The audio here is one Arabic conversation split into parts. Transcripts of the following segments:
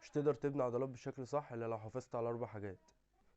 مش تقدر تبني عضلات بشكل صح الا لو حافظت على 4 حاجات.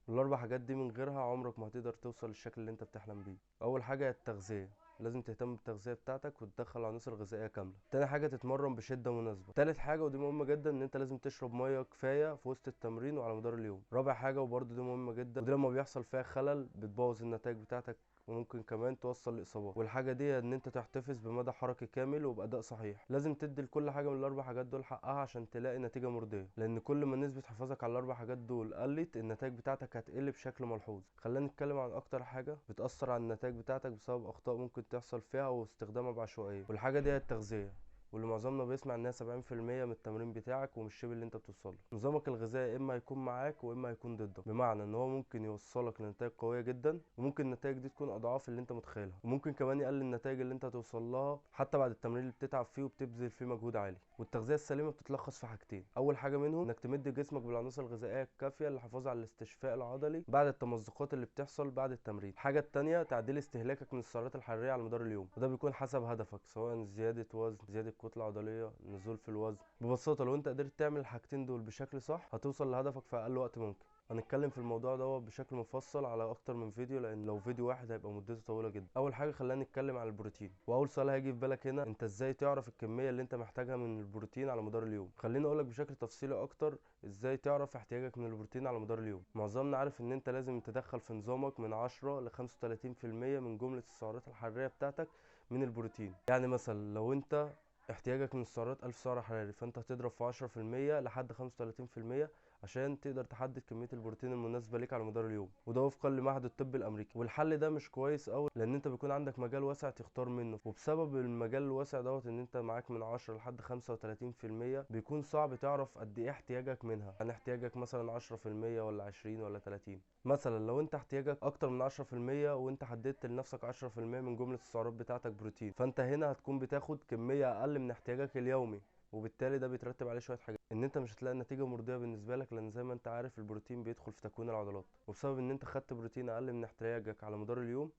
ال4 حاجات دي من غيرها عمرك ما هتقدر توصل للشكل اللي انت بتحلم بيه. اول حاجه هي التغذيه، لازم تهتم بالتغذيه بتاعتك وتدخل عناصر غذائيه كامله. تاني حاجه تتمرن بشده مناسبه. تالت حاجه ودي مهمه جدا ان انت لازم تشرب ميه كفايه في وسط التمرين وعلى مدار اليوم. رابع حاجه وبرده دي مهمه جدا ودي لما بيحصل فيها خلل بتبوظ النتائج بتاعتك وممكن كمان توصل لاصابات. والحاجه دي ان انت تحتفظ بمدى حركي كامل وباداء صحيح. لازم تدي لكل حاجه من ال4 حاجات دول حقها عشان تلاقي نتيجه مرضيه، لان كل ما نسبه حفاظك على ال4 حاجات دول قلت النتائج بتاعتك هتقل بشكل ملحوظ. خلينا نتكلم عن اكتر حاجه بتاثر على النتائج بتاعتك بسبب اخطاء ممكن تحصل فيها واستخدامها بعشوائيه، والحاجه دي هي التغذيه، واللي معظمنا بيسمع انها 70% من التمرين بتاعك ومش الشيب اللي انت بتوصله. نظامك الغذائي اما هيكون معاك واما هيكون ضدك، بمعنى ان هو ممكن يوصلك لنتائج قويه جدا وممكن النتائج دي تكون اضعاف اللي انت متخيلها، وممكن كمان يقلل النتائج اللي انت هتوصل لها حتى بعد التمرين اللي بتتعب فيه وبتبذل فيه مجهود عالي. والتغذيه السليمه بتتلخص في حاجتين. اول حاجه منهم انك تمد جسمك بالعناصر الغذائيه الكافيه للحفاظ على الاستشفاء العضلي بعد التمزقات اللي بتحصل بعد التمرين. الحاجه التانيه تعديل استهلاكك من السعرات الحراريه على مدار اليوم، وده بيكون حسب هدفك سواء زياده وزن، زياده كتله عضليه، نزول في الوزن. ببساطه لو انت قدرت تعمل الحاجتين دول بشكل صح هتوصل لهدفك في اقل وقت ممكن. هنتكلم في الموضوع دوت بشكل مفصل على اكتر من فيديو، لان لو فيديو واحد هيبقى مدته طويله جدا. اول حاجه خلينا نتكلم عن البروتين، واول سؤال هيجي في بالك هنا انت ازاي تعرف الكميه اللي انت محتاجها من البروتين على مدار اليوم. خليني اقولك بشكل تفصيلي اكتر ازاي تعرف احتياجك من البروتين على مدار اليوم. معظمنا عارف ان انت لازم تدخل في نظامك من 10 ل 35% من جمله السعرات الحراريه بتاعتك من البروتين. يعني مثلا لو انت احتياجك من السعرات 1000 سعر حراري، فانت هتضرب في 10% لحد 35% عشان تقدر تحدد كمية البروتين المناسبة ليك على مدار اليوم، وده وفقا لمعهد الطب الامريكي. والحل ده مش كويس قوي لان انت بيكون عندك مجال واسع تختار منه، وبسبب المجال الواسع دوت ان انت معاك من 10 لحد 35% بيكون صعب تعرف قد ايه احتياجك منها. يعني احتياجك مثلا 10% ولا 20 ولا 30. مثلا لو انت احتياجك اكتر من 10% وانت حددت لنفسك 10% من جملة السعرات بتاعتك بروتين، فانت هنا هتكون بتاخد كمية اقل من احتياجك اليومي، وبالتالي ده بيترتب عليه شويه حاجات ان انت مش هتلاقي نتيجه مرضيه بالنسبه لك، لان زي ما انت عارف البروتين بيدخل في تكوين العضلات، وبسبب ان انت خدت بروتين اقل من احتياجك على مدار اليوم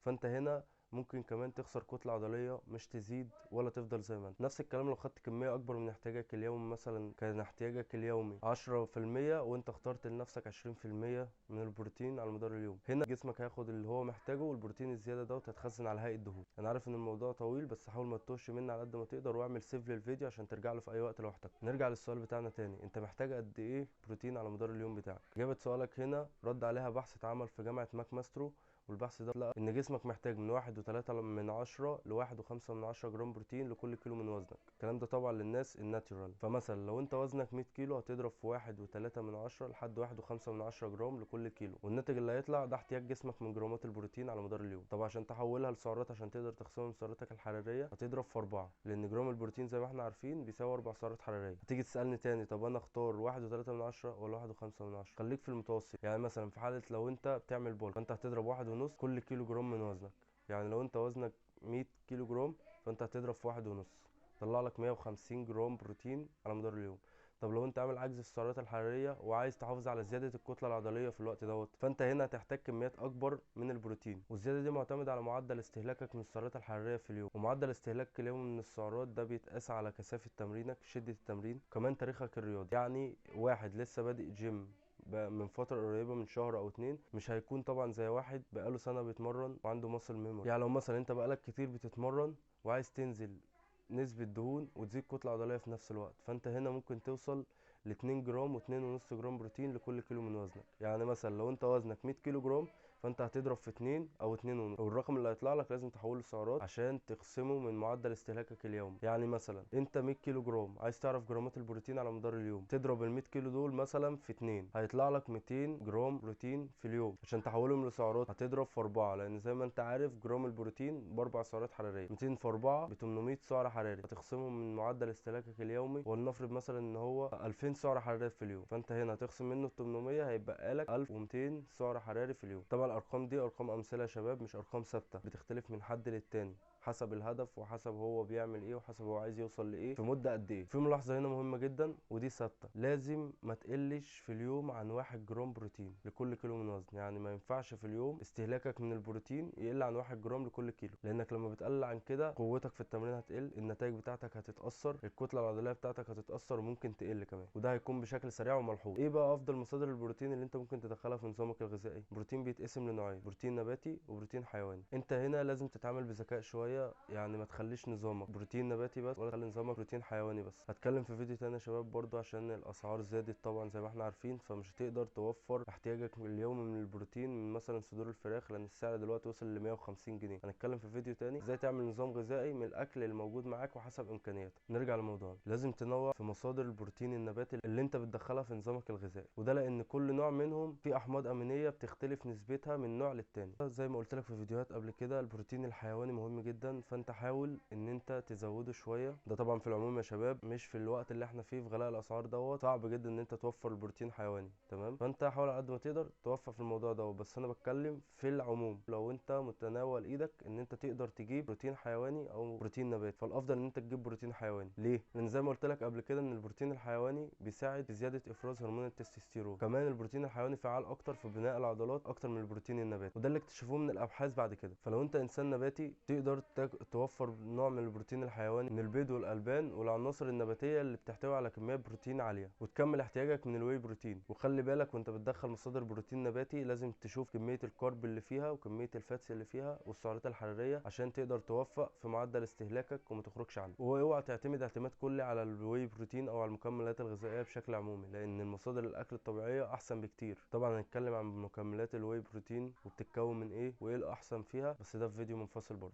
فانت هنا ممكن كمان تخسر كتله عضليه مش تزيد ولا تفضل زي ما انت. نفس الكلام لو خدت كميه اكبر من احتياجك اليومي، مثلا كان احتياجك اليومي 10% وانت اخترت لنفسك 20% من البروتين على مدار اليوم، هنا جسمك هياخد اللي هو محتاجه والبروتين الزياده دوت هتخزن على هيئه دهون. انا عارف ان الموضوع طويل بس حاول ما تتوهش مني على قد ما تقدر، واعمل سيف للفيديو عشان ترجع له في اي وقت لو احتجت. نرجع للسؤال بتاعنا تاني، انت محتاج قد ايه بروتين على مدار اليوم بتاعك؟ اجابه سؤالك هنا رد عليها بحث اتعمل في جامعه ماك ماسترو، والبحث ده لقى ان جسمك محتاج من 1.3 ل1.5 جرام بروتين لكل كيلو من وزنك. الكلام ده طبعا للناس الناتشورال. فمثلا لو انت وزنك 100 كيلو هتضرب في 1.3 لحد 1.5 جرام لكل كيلو، والناتج اللي هيطلع ده احتياج جسمك من جرامات البروتين على مدار اليوم. طب عشان تحولها لسعرات عشان تقدر تخصمها من سعراتك الحراريه هتضرب في 4، لان جرام البروتين زي ما احنا عارفين بيساوي 4 سعرات حراريه. هتيجي تسالني تاني طب انا اختار 1.3 ولا 1.5؟ خليك في المتوسط. يعني مثلا في حاله لو انت بتعمل بول فانت هتضرب 1.5 كل كيلو جرام من وزنك. يعني لو انت وزنك 100 كيلو جرام فانت هتضرب في 1.5، طلع لك 150 جرام بروتين على مدار اليوم. طب لو انت عامل عجز في السعرات الحراريه وعايز تحافظ على زياده الكتله العضليه في الوقت دوت، فانت هنا هتحتاج كميات اكبر من البروتين، والزياده دي معتمده على معدل استهلاكك من السعرات الحراريه في اليوم. ومعدل استهلاك اليومي من السعرات ده بيتقاس على كثافه تمرينك، شده التمرين، كمان تاريخك الرياضي. يعني واحد لسه بادئ جيم من فترة قريبة من شهر او 2 مش هيكون طبعا زي واحد بقاله سنة بيتمرن وعنده ماسل ميموري. يعني لو مثلا انت بقالك كتير بتتمرن وعايز تنزل نسبة دهون وتزيد كتلة عضلية في نفس الوقت، فانت هنا ممكن توصل ل 2 جرام و2.5 جرام بروتين لكل كيلو من وزنك. يعني مثلا لو انت وزنك 100 كيلو جرام فانت هتضرب في 2 او 2.5، والرقم اللي هيطلع لك لازم تحوله سعرات عشان تقسمه من معدل استهلاكك اليومي. يعني مثلا انت 100 كيلو جرام عايز تعرف جرامات البروتين على مدار اليوم، تضرب ال 100 كيلو دول مثلا في 2 هيطلع لك 200 جرام بروتين في اليوم. عشان تحولهم لسعرات هتضرب في 4، لان زي ما انت عارف جرام البروتين ب4 سعرات حراريه، 200 في 4 ب 800 سعر حراري، هتخصمهم من معدل استهلاكك اليومي، ولنفرض مثلا ان هو 2000 سعر حراري في اليوم، فانت هنا هتخصم منه 800 هيبقى لك 1200 سعر حراري في اليوم. طبعا الارقام دي ارقام امثله يا شباب مش ارقام ثابته، بتختلف من حد للتاني. حسب الهدف وحسب هو بيعمل ايه وحسب هو عايز يوصل لايه في مده قد ايه. في ملاحظه هنا مهمه جدا ودي ثابته، لازم ما تقلش في اليوم عن 1 جرام بروتين لكل كيلو من وزن. يعني ما ينفعش في اليوم استهلاكك من البروتين يقل عن 1 جرام لكل كيلو، لانك لما بتقل عن كده قوتك في التمرين هتقل، النتائج بتاعتك هتتاثر، الكتله العضليه بتاعتك هتتاثر وممكن تقل كمان، وده هيكون بشكل سريع وملحوظ. ايه بقى افضل مصادر البروتين اللي انت ممكن تدخلها في نظامك الغذائي؟ البروتين بيتقسم لنوعين، بروتين نباتي وبروتين حيواني. انت هنا لازم تتعامل بذكاء شويه، يعني ما تخليش نظامك بروتين نباتي بس ولا تخلي نظامك بروتين حيواني بس. هتكلم في فيديو تاني يا شباب برضو، عشان الاسعار زادت طبعا زي ما احنا عارفين، فمش هتقدر توفر احتياجك اليومي من البروتين من مثلا صدور الفراخ، لان السعر دلوقتي وصل ل 150 جنيه. هنتكلم في فيديو تاني ازاي تعمل نظام غذائي من الاكل الموجود معاك وحسب امكانياتك. نرجع لموضوعنا، لازم تنوع في مصادر البروتين النباتي اللي انت بتدخلها في نظامك الغذائي، وده لان كل نوع منهم فيه احماض امينيه بتختلف نسبتها من نوع للتاني. زي ما قلت لك في فيديوهات قبل كده، البروتين الحيواني مهم جدا، فانت حاول ان انت تزوده شويه. ده طبعا في العموم يا شباب، مش في الوقت اللي احنا فيه في غلاء الاسعار دوت صعب جدا ان انت توفر البروتين حيواني، تمام؟ فانت حاول على قد ما تقدر توفر في الموضوع ده، بس انا بتكلم في العموم. لو انت متناول ايدك ان انت تقدر تجيب بروتين حيواني او بروتين نباتي، فالافضل ان انت تجيب بروتين حيواني. ليه؟ لان زي ما قلت لك قبل كده ان البروتين الحيواني بيساعد في زياده افراز هرمون التستوستيرون، كمان البروتين الحيواني فعال اكتر في بناء العضلات اكتر من البروتين النباتي، وده اللي اكتشفوه من الابحاث بعد كده. فلو انت انسان نباتي تقدر توفر نوع من البروتين الحيواني من البيض والالبان والعناصر النباتيه اللي بتحتوي على كميات بروتين عاليه، وتكمل احتياجك من الواي بروتين. وخلي بالك وانت بتدخل مصادر بروتين نباتي لازم تشوف كميه الكارب اللي فيها وكميه الفاتس اللي فيها والسعرات الحراريه عشان تقدر توفق في معدل استهلاكك وما تخرجش عنه. واوعى تعتمد اعتماد كلي على الواي بروتين او على المكملات الغذائيه بشكل عمومي، لان المصادر الاكل الطبيعيه احسن بكتير. طبعا هنتكلم عن مكملات الواي بروتين وبتتكون من ايه وايه الاحسن فيها، بس ده في فيديو منفصل برضه.